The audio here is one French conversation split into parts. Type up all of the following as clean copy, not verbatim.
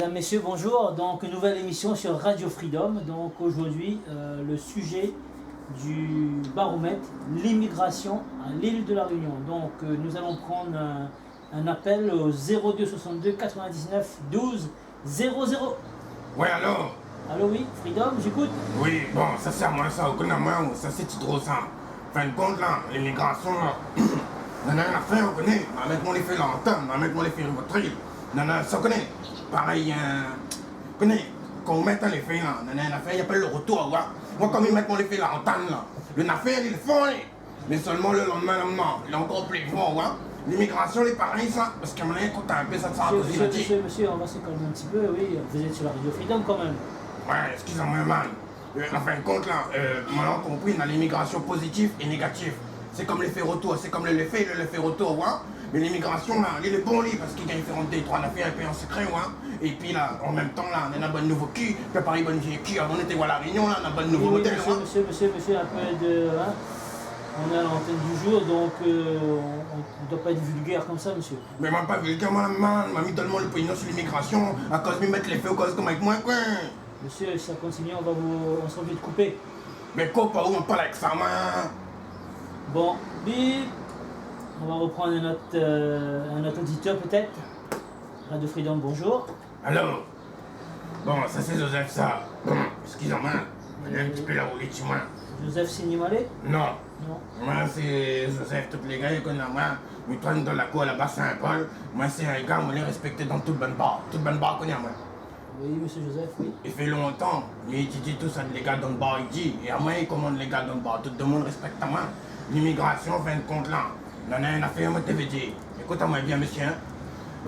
Mesdames, Messieurs, bonjour. Donc, nouvelle émission sur Radio Freedom. Donc, aujourd'hui, le sujet du baromètre, l'immigration à l'île de la Réunion. Donc, nous allons prendre un appel au 02 62 99 12 00. Ouais, alors? Allô, oui, Freedom, j'écoute. Oui, bon, ça c'est à moi, ça, au moi, ça c'est trop ça. Fin de compte, là, l'immigration, là, on a une affaire, on connaît, avec mon effet lanterne, avec mon effet rivotril, ça connaît. Pareil, on connaît, quand on met un effet, là, on a une affaire, il appelle le retour, ouais. Moi, comme ils mettent mon effet lanterne, là, une affaire, il est fort, mais seulement le lendemain, non, il est encore plus fort, ouais. L'immigration, c'est pareil, ça, parce qu'à un moment donné, quand t'as un peu ça, ça Monsieur, on va se calmer un petit peu, oui, vous êtes sur la Radio Freedom quand même. Ouais, excusez-moi, man. En fin de compte, là, maintenant compris, on a l'immigration positive et négative. C'est comme l'effet retour, c'est comme l'effet retour, ouais. Mais l'immigration, là, il est bon, lui, parce qu'il gagne différentes trois affaires et puis en secret, ouais. Et puis là, en même temps, là, on a un bon nouveau cul, puis pareil, bonne vieille cul. Avant, on était à la Réunion, là, on a un bon nouveau modèle, monsieur, un peu de. Hein, on est à l'antenne du jour, donc on ne doit pas être vulgaire comme ça, monsieur. Mais moi, pas vulgaire, man, m'a mis tellement le pognon sur l'immigration, à cause de mettre les feux, à cause comme avec moi, quoi. Monsieur, si ça continue, on sera obligé de couper. Mais coupe, où on parle avec ça, man? Bon, bip. On va reprendre un autre auditeur, peut-être. Radio Freedom, bonjour. Alors? Bon, ça c'est Joseph, ça. Excusez-moi, on est un petit peu la roulette chez moi. Joseph Sinimale? Non. Non. Moi, c'est Joseph, tous les gars, ils connaissent moi. Ils tournent dans la cour là-bas, Saint-Paul. Moi, c'est un gars, on les respecté dans toute bonne barre. Toute bonne barre, connaît moi. Oui, monsieur Joseph, oui. Il fait longtemps, il dit tout ça, les gars dans le bar, il dit. Et à moi, il commande les gars dans le bar. Tout le monde respecte à moi. L'immigration, en fin de compte, là. On a une affaire, moi, te veux dire. Écoute à moi bien, monsieur.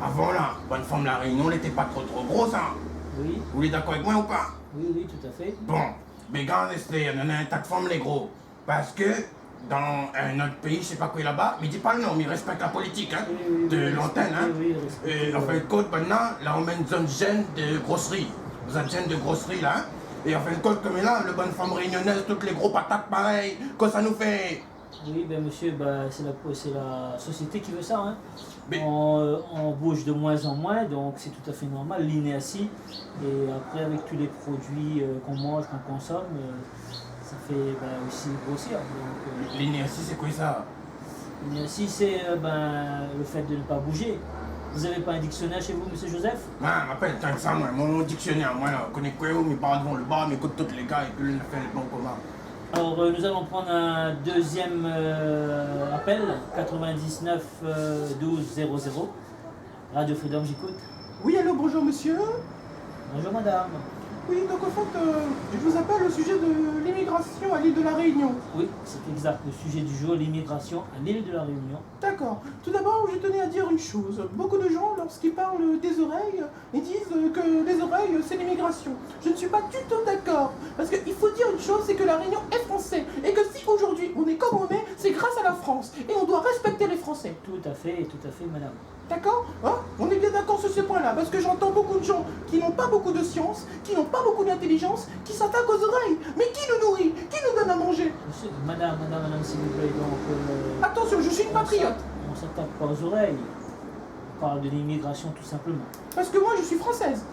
Avant, là, bonne femme, la Réunion, elle n'était pas trop grosse, hein. Oui. Vous êtes d'accord avec moi ou pas? Oui, tout à fait. Bon, mais gars, on a un tas de femmes, les gros. Parce que dans un autre pays, je sais pas quoi là-bas, mais dis pas le nom, mais il respecte la politique, hein, de l'antenne, hein. Et en fin de compte, maintenant, là, on met une zone gêne de grosserie. Une zone gêne de grosserie, là, hein. Et en fin de compte, comme là, le bonne femme réunionnaise, toutes les gros patates pareilles, quoi ça nous fait? Oui, ben monsieur, c'est la société qui veut ça, hein. Mais... On bouge de moins en moins, donc c'est tout à fait normal, l'inertie. Et après, avec tous les produits qu'on mange, qu'on consomme, ça fait aussi grossir. L'inertie, c'est quoi ça? L'inertie, c'est le fait de ne pas bouger. Vous n'avez pas un dictionnaire chez vous, monsieur Joseph? Non, m'appelle tant que ça, moi. Mon dictionnaire, moi, là, je connais quoi, mais parle devant le bar, mais écoute tous les gars, et puis là, on fait le bon commun. Alors, nous allons prendre un deuxième appel, 99 12 00. Radio Freedom, j'écoute. Oui, allô, bonjour monsieur. Bonjour madame. Oui, donc en fait, je vous appelle au sujet de l'immigration à l'île de la Réunion. Oui, c'est exact, le sujet du jour, l'immigration à l'île de la Réunion. D'accord. Tout d'abord, je tenais à dire une chose. Beaucoup de gens, lorsqu'ils parlent des oreilles, ils disent que les oreilles, c'est l'immigration. Je ne suis pas du tout d'accord. Parce qu'il faut dire une chose, c'est que la Réunion est française. Et que si aujourd'hui on est comme on est, c'est grâce à la France. Et on doit respecter les Français. Tout à fait, madame. D'accord, hein? On est bien d'accord sur ce point-là, parce que j'entends beaucoup de gens qui n'ont pas beaucoup de science, qui n'ont pas beaucoup d'intelligence, qui s'attaquent aux oreilles. Mais qui nous nourrit? Qui nous donne à manger? Monsieur, madame, s'il vous plaît, donc... Attention, je suis une patriote. On s'attaque pas aux oreilles. On parle de l'immigration tout simplement. Parce que moi, je suis française.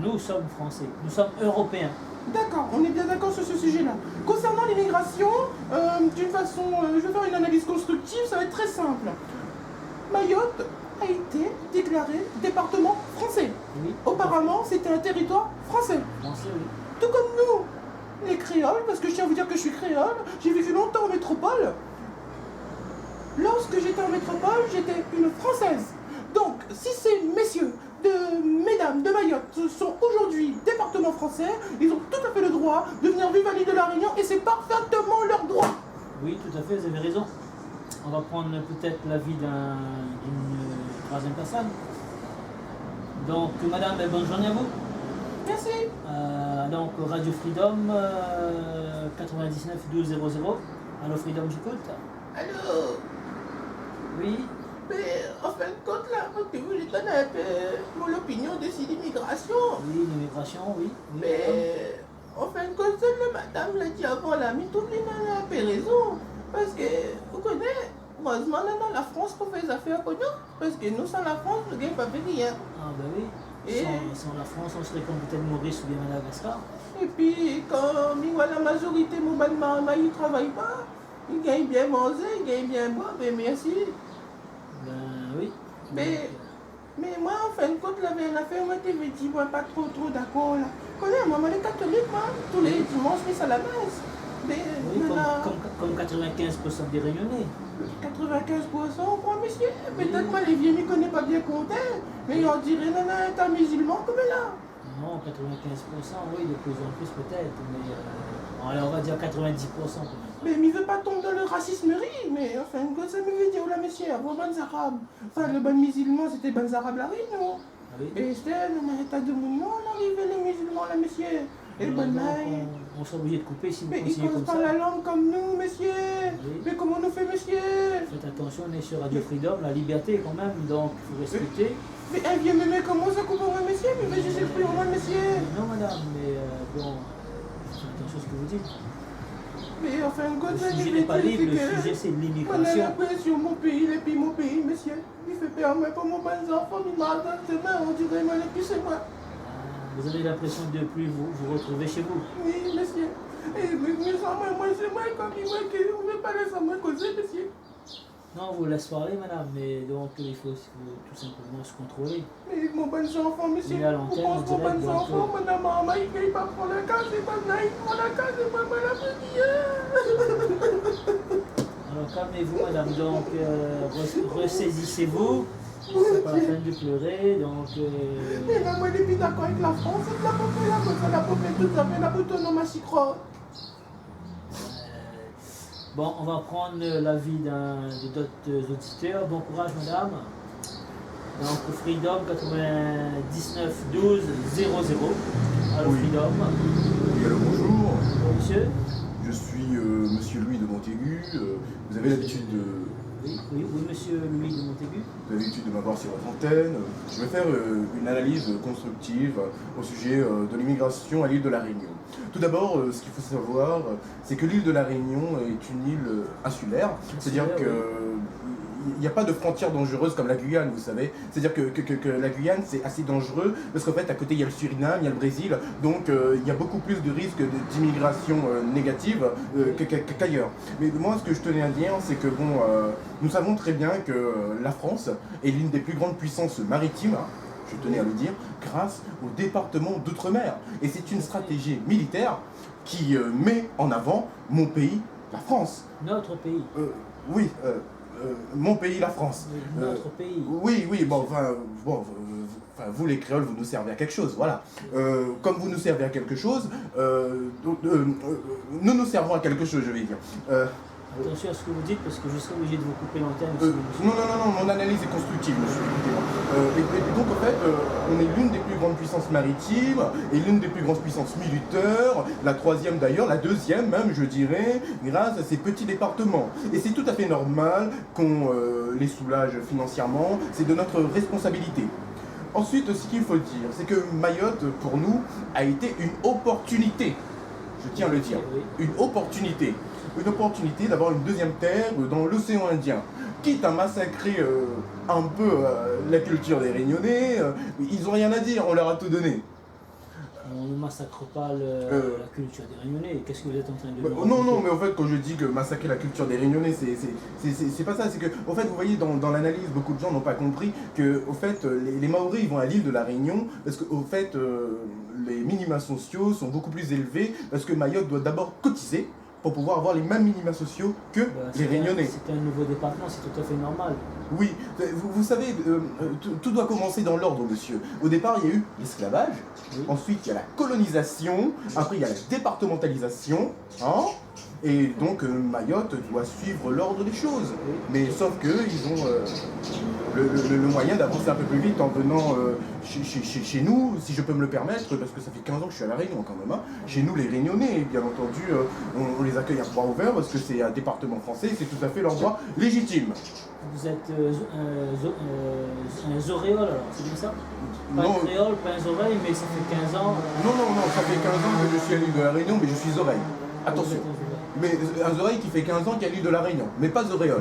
Nous sommes français, nous sommes européens. D'accord, on est bien d'accord sur ce sujet-là. Concernant l'immigration, d'une façon, je vais faire une analyse constructive, ça va être très simple. Mayotte a été déclaré département français. Oui. Auparavant, c'était un territoire français. Français, oui. Tout comme nous, les créoles, parce que je tiens à vous dire que je suis créole, j'ai vécu longtemps en métropole. Lorsque j'étais en métropole, j'étais une française. Donc, si ces mesdames de Mayotte sont aujourd'hui département français, ils ont tout à fait le droit de venir vivre à l'île de la Réunion et c'est parfaitement leur droit. Oui, tout à fait, vous avez raison. On va prendre peut-être l'avis d'une troisième personne. Donc, madame, bonne journée à vous. Merci. Donc, Radio Freedom, 99 12 00. Allô, Freedom, j'écoute. Allô. Oui. Mais en fin de compte, là, je voulais donner un peu mon opinion de l'immigration. Oui, l'immigration, oui. Mais en fin de compte, la madame l'a dit avant, la mis tout le monde a un peu raison. Parce que, vous connaissez, heureusement, dans la France, pour faire des affaires pour nous. Parce que nous, sans la France, nous ne gagnons pas rien. Ah, ben oui. Et, Sans la France, on serait comme peut-être Maurice ou bien Madagascar. et puis, comme il voit la majorité, mon maman, il travaille pas. Il gagne bien manger, il gagne bien boire, mais merci. Ben oui. Mais moi, en fin de compte, la affaire, moi, je me dis, moi, pas trop d'accord, là. Connais, maman, les catholiques, moi, tous les dimanches, je à la messe. Mais, Oui, maintenant, comme 95% des Réunionnais. 95%, quoi, monsieur. Peut-être moi, les vieux ne connaissent pas bien compter, mais on dirait, nana, t'es un musulman comme là. Non, 95%, oui, de plus en plus peut-être, mais allez, on va dire 90% quand même. Mais il ne veut pas tomber dans le racisme, mais enfin, ça me veut dire, oh là, monsieur, avant ban arabes. Enfin, le ban musulman, c'était ban arabes la Réunion. Ah oui. Et c'était un état de mouvement, on arrivait les musulmans, là, monsieur. Et le Alors, bon donc, on sera obligé de couper si vous mais ils continuez ne comme causent ça. pas la langue comme nous, monsieur. Oui. Mais comment on fait, monsieur? Faites attention, on est sur Radio Freedom, la liberté quand même, donc il faut respecter. Mais un vieux mémé, comment ça coupe moi, monsieur? Mais je sais plus, moi, monsieur. Non madame, mais bon, faites attention à ce que vous dites. Mais enfin, quand Le ça sujet n'est pas libre, le sujet c'est de on a l'immigration. l'impression mon pays, et puis mon pays, monsieur. Il fait peur, mais pour mon bon enfant, il m'a donné demain, on dirait, moi, et puis c'est moi. Vous avez l'impression de ne plus vous retrouver chez vous. Oui, monsieur. Et mais sans moi, c'est moi, comme il m'a dit, on ne veut pas laisser moi causer, monsieur. Non, on vous laisse parler madame, mais donc il faut tout simplement se contrôler. Mais mon bon enfant, monsieur, Il est à vous l'antenne, pensez en mon direct, bon donc, enfant, madame, maman, il ne paye pas pour la case, c'est pas naïf pour la case, c'est pas mal à Alors calmez-vous madame, donc ressaisissez-vous. C'est pas la peine de pleurer, donc... Mais là, moi, je suis d'accord avec la France, c'est de la pauvre, la pauvre, la pauvre, tout ça, mais la boutonne en machicro. Bon, on va prendre l'avis d'autres auditeurs. Bon courage, madame. Donc, Freedom 99 12 00. Allô, Oui. Freedom. Oui, alors bonjour, Bon, monsieur. je suis monsieur Louis de Montaigu. Vous avez l'habitude Oui, monsieur Louis de Montaigu. de m'avoir sur votre antenne. Je vais faire une analyse constructive au sujet de l'immigration à l'île de la Réunion. Tout d'abord, ce qu'il faut savoir, c'est que l'île de la Réunion est une île insulaire, c'est-à-dire Insulaire, que il n'y a pas de frontière dangereuse comme la Guyane, vous savez. C'est-à-dire que la Guyane, c'est assez dangereux parce qu'en fait, à côté, il y a le Suriname, il y a le Brésil, donc il y a beaucoup plus de risques d'immigration négative qu'ailleurs. Mais moi, ce que je tenais à dire, c'est que bon, nous savons très bien que la France est l'une des plus grandes puissances maritimes, hein, je tenais à le dire, grâce au département d'outre-mer. Et c'est une stratégie militaire qui met en avant mon pays, la France. Notre pays. Oui, mon pays, la France. Notre pays. Oui, bon, vous les créoles, vous nous servez à quelque chose, voilà. Comme vous nous servez à quelque chose, nous nous servons à quelque chose, je vais dire. Attention à ce que vous dites parce que je serai obligé de vous couper l'antenne. si vous- Non, mon analyse est constructive, monsieur, écoutez-moi. Et donc, en fait, on est l'une des plus grandes puissances maritimes et l'une des plus grandes puissances militaires, la troisième d'ailleurs, la deuxième même, je dirais, grâce à ces petits départements. Et c'est tout à fait normal qu'on les soulage financièrement, c'est de notre responsabilité. Ensuite, ce qu'il faut dire, c'est que Mayotte, pour nous, a été une opportunité. Je tiens à le dire, une opportunité. Une opportunité d'avoir une deuxième terre dans l'océan Indien. Quitte à massacrer un peu la culture des Réunionnais, ils n'ont rien à dire, on leur a tout donné. On ne massacre pas la culture des Réunionnais. Qu'est-ce que vous êtes en train de dire? Non, mais en fait, quand je dis que massacrer la culture des Réunionnais, c'est pas ça. C'est que, en fait, vous voyez, dans l'analyse, beaucoup de gens n'ont pas compris que, au fait, les Maoris, ils vont à l'île de la Réunion parce que, au fait, les minima sociaux sont beaucoup plus élevés parce que Mayotte doit d'abord cotiser pour pouvoir avoir les mêmes minima sociaux que les Réunionnais. C'est un nouveau département, c'est tout à fait normal. Oui, vous savez, tout doit commencer dans l'ordre, monsieur. Au départ, il y a eu l'esclavage, Oui. ensuite il y a la colonisation, après il y a la départementalisation, hein, et donc Mayotte doit suivre l'ordre des choses. Oui. Mais sauf qu'ils ont le moyen d'avancer un peu plus vite en venant chez nous, si je peux me le permettre, parce que ça fait 15 ans que je suis à La Réunion quand même. Hein. Chez nous, les Réunionnais, bien entendu, on les accueille à bras ouverts parce que c'est un département français, c'est tout à fait leur droit légitime. Vous êtes un zoréole alors, c'est bien ça? Pas Non. un créole, pas un oreille, mais ça fait 15 ans. Non, ça fait 15 ans que je suis à l'île de la Réunion, mais je suis oreille. Attention. Vous êtes un zoréole. Mais un oreille qui fait 15 ans qui est à l'île de la Réunion, mais pas oreille.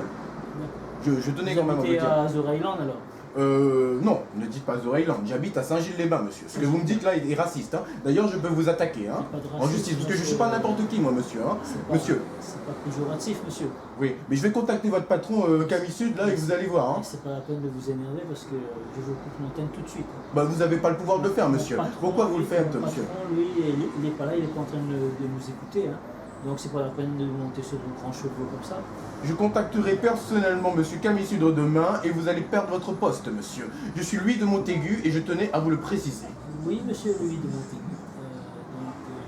Je tenais quand même à vous Vous habitez dire. à Zoreilland alors? Non, ne dites pas Oreilland, j'habite à Saint-Gilles-les-Bains, monsieur. Ce que vous me dites là est raciste, hein. D'ailleurs, je peux vous attaquer, hein, Pas de en racisme, justice, parce que je monsieur. suis pas n'importe qui, moi, monsieur, hein. Monsieur. C'est pas péjoratif, monsieur. Oui, mais je vais contacter votre patron, Camille Sud, là, et vous allez voir, hein. C'est pas la peine de vous énerver parce que je vous coupe l'antenne tout de suite. Bah, vous n'avez pas le pouvoir de le faire, monsieur. Mon patron, Pourquoi vous le faites, mon monsieur? patron, lui, il n'est pas là, il n'est pas en train de nous écouter. Hein. Donc c'est pas la peine de monter sur de grands chevaux comme ça. Je contacterai personnellement monsieur Camille Sudre demain et vous allez perdre votre poste, monsieur. Je suis Louis de Montaigu et je tenais à vous le préciser. Oui, monsieur Louis de Montaigu.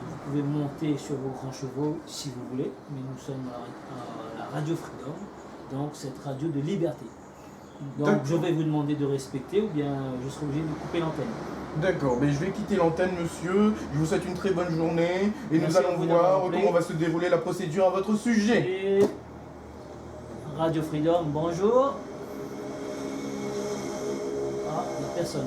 Vous pouvez monter sur vos grands chevaux si vous voulez, mais nous sommes à la Radio Freedom, donc cette radio de liberté. Donc je vais vous demander de respecter ou bien je serai obligé de couper l'antenne. D'accord, mais je vais quitter l'antenne, monsieur. Je vous souhaite une très bonne journée et Merci nous à allons vous d'avoir voir appelé. comment va se dérouler la procédure à votre sujet. Et Radio Freedom, bonjour. Ah, il n'y a personne.